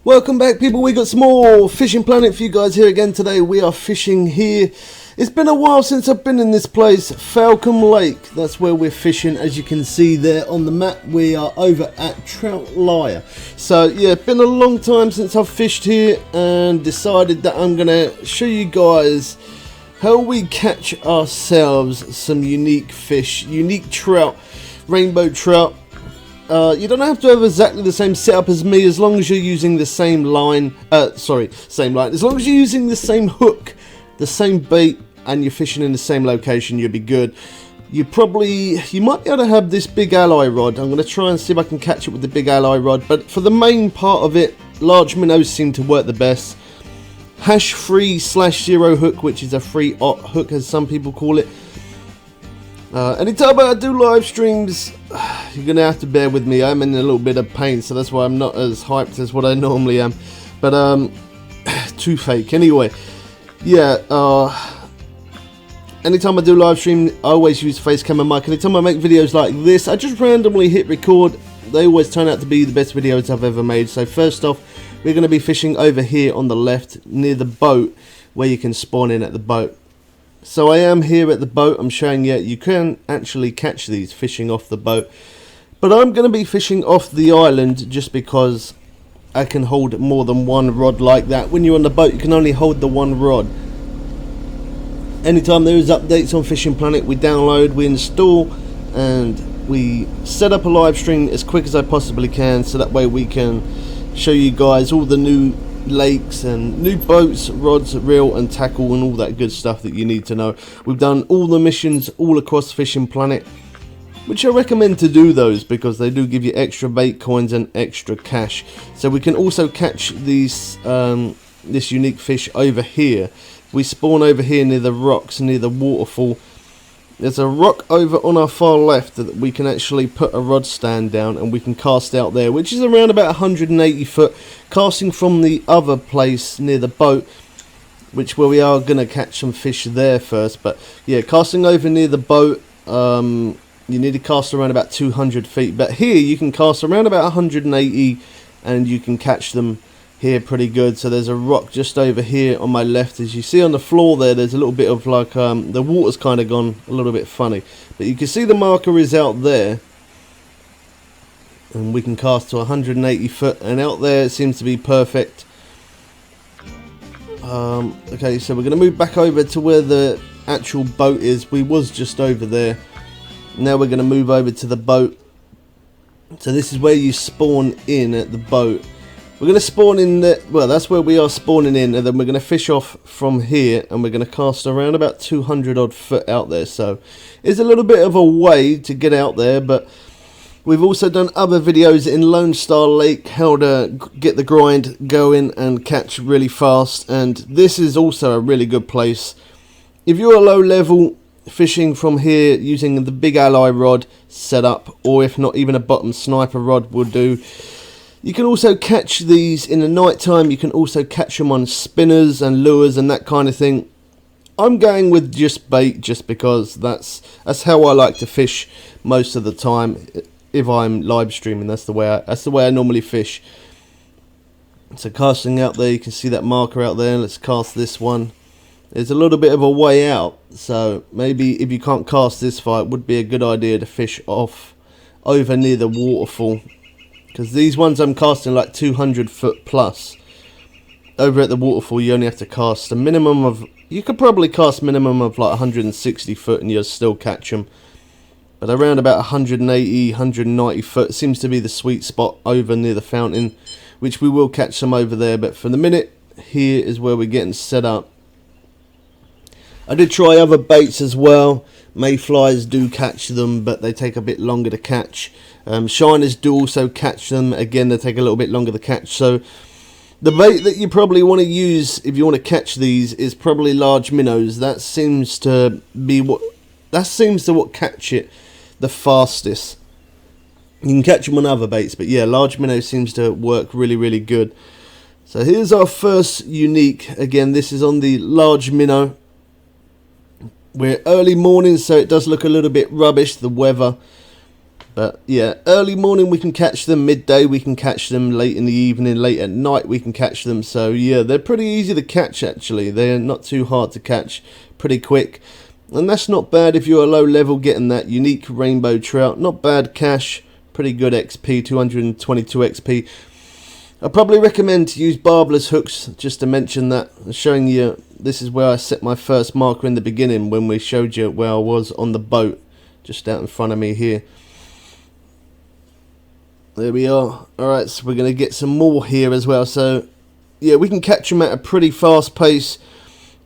Welcome back, people. We got some more Fishing Planet for you guys here again today. We are fishing here. It's been a while since I've been in this place, Falcon Lake. That's where we're fishing. As you can see there on the map, we are over at Trout. So yeah, it's been a long time since I've fished here and decided that I'm gonna show you guys how we catch ourselves some unique fish, unique trout, rainbow trout. You don't have to have exactly the same setup as me, as long as you're using the same line, same line, as long as you're using the same hook, the same bait, and you're fishing in the same location, you'll be good. You might be able to have this big ally rod. I'm going to try and see if I can catch it with the big ally rod, but for the main part of it, large minnows seem to work the best. Hash free /0 hook, which is a free hook as some people call it. Anytime I do live streams, you're going to have to bear with me. I'm in a little bit of pain, so that's why I'm not as hyped as what I normally am. But, too fake. Anyway, yeah, anytime I do live stream, I always use face cam and mic. Anytime I make videos like this, I just randomly hit record. They always turn out to be the best videos I've ever made. So first off, we're going to be fishing over here on the left, near the boat, where you can spawn in at the boat. So I am here at the boat. I'm showing you can actually catch these fishing off the boat, but I'm going to be fishing off the island just because I can hold more than one rod like that. When you're on the boat, you can only hold the one rod. Anytime there is updates on Fishing Planet, we download, we install, and we set up a live stream as quick as I possibly can, so that way we can show you guys all the new lakes and new boats, rods, reel and tackle and all that good stuff that you need to know. We've done all the missions all across Fishing Planet, which I recommend to do those because they do give you extra bait coins and extra cash. So we can also catch these this unique fish over here. We spawn over here near the rocks, near the waterfall. There's a rock over on our far left that we can actually put a rod stand down and we can cast out there, which is around about 180 foot, casting from the other place near the boat, which where we are going to catch some fish there first. But yeah, casting over near the boat, you need to cast around about 200 feet, but here you can cast around about 180 and you can catch them here pretty good. So there's a rock just over here on my left. As you see on the floor there's a little bit of like the water's kind of gone a little bit funny, but you can see the marker is out there and we can cast to 180 foot, and out there it seems to be perfect. Okay, so we're going to move back over to where the actual boat is. We was just over there. Now we're going to move over to the boat. So this is where you spawn in at the boat. We're going to spawn in there, well, that's where we are spawning in, and then we're going to fish off from here, and we're going to cast around about 200 odd foot out there. So it's a little bit of a way to get out there, but we've also done other videos in Lone Star Lake, how to get the grind going and catch really fast, and this is also a really good place. If you're a low level, fishing from here using the big ally rod setup, or if not, even a bottom sniper rod will do. You can also catch these in the night time. You can also catch them on spinners and lures and that kind of thing. I'm going with just bait just because that's how I like to fish most of the time. If I'm live streaming, that's the way I normally fish. So casting out there, you can see that marker out there. Let's cast this one. There's a little bit of a way out, so maybe if you can't cast this far, it would be a good idea to fish off over near the waterfall. Because these ones I'm casting like 200 foot plus. Over at the waterfall you only have to cast a minimum of, you could probably cast minimum of like 160 foot and you'll still catch them. But around about 180, 190 foot seems to be the sweet spot over near the fountain, which we will catch some over there. But for the minute, here is where we're getting set up. I did try other baits as well. Mayflies do catch them, but they take a bit longer to catch. Shiners do also catch them. Again, they take a little bit longer to catch. So the bait that you probably want to use if you want to catch these is probably large minnows. That seems to what catch it the fastest. You can catch them on other baits, but yeah, large minnow seems to work really, really good. So here's our first unique. Again, this is on the large minnow. We're early morning, so it does look a little bit rubbish, the weather. But yeah, early morning we can catch them, midday we can catch them, late in the evening, late at night we can catch them. So yeah, they're pretty easy to catch actually. They're not too hard to catch, pretty quick. And that's not bad if you're a low level, getting that unique rainbow trout. Not bad cash, pretty good XP, 222 XP. I probably recommend to use barbless hooks, just to mention that. I'm showing you, this is where I set my first marker in the beginning when we showed you where I was on the boat, just out in front of me here. There we are. Alright, so we're going to get some more here as well. So, yeah, we can catch them at a pretty fast pace.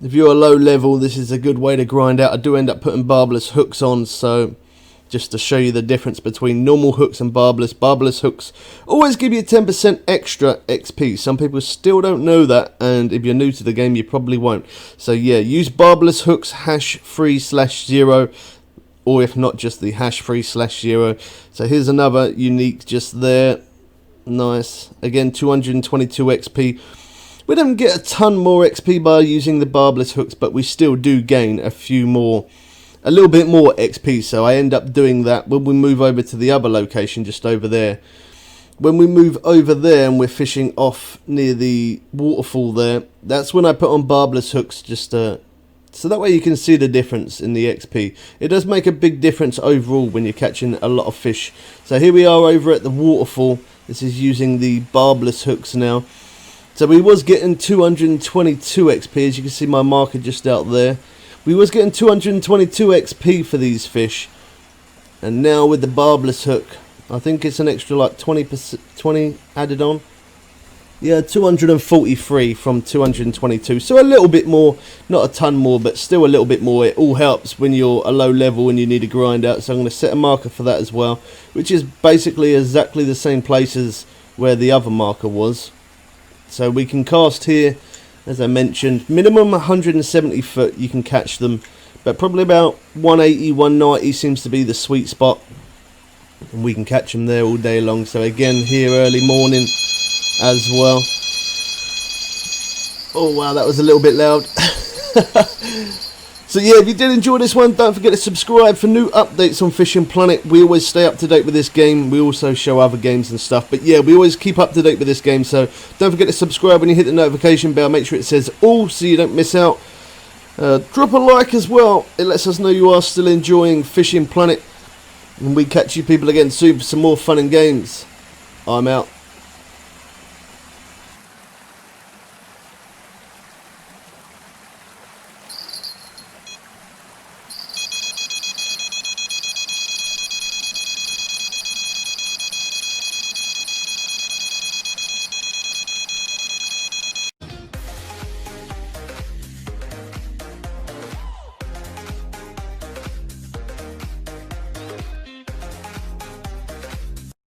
If you're a low level, this is a good way to grind out. I do end up putting barbless hooks on, so just to show you the difference between normal hooks and barbless. Barbless hooks always give you 10% extra XP. Some people still don't know that, and if you're new to the game, you probably won't. So, yeah, use barbless hooks, #3/0. Or if not, just the #3/0. So here's another unique just there. Nice. Again, 222 XP. We don't get a ton more XP by using the barbless hooks, but we still do gain a little bit more XP. So I end up doing that when we move over to the other location just over there. When we move over there and we're fishing off near the waterfall there, that's when I put on barbless hooks, just so that way you can see the difference in the XP. It does make a big difference overall when you're catching a lot of fish. So here we are over at the waterfall. This is using the barbless hooks now. So we was getting 222 XP, as you can see my marker just out there. We was getting 222 XP for these fish. And now with the barbless hook, I think it's an extra like 20 added on. Yeah, 243 from 222. So a little bit more, not a ton more, but still a little bit more. It all helps when you're a low level and you need to grind out. So I'm going to set a marker for that as well, which is basically exactly the same place as where the other marker was. So we can cast here, as I mentioned, minimum 170 foot you can catch them, but probably about 180, 190 seems to be the sweet spot. And we can catch them there all day long. So again, here early morning as well. Oh wow, that was a little bit loud. So yeah, if you did enjoy this one, don't forget to subscribe for new updates on Fishing Planet. We always stay up to date with this game. We also show other games and stuff, but yeah, we always keep up to date with this game. So don't forget to subscribe when you hit the notification bell. Make sure it says all so you don't miss out. Drop a like as well. It lets us know you are still enjoying Fishing Planet, and we catch you people again soon for some more fun and games. I'm out.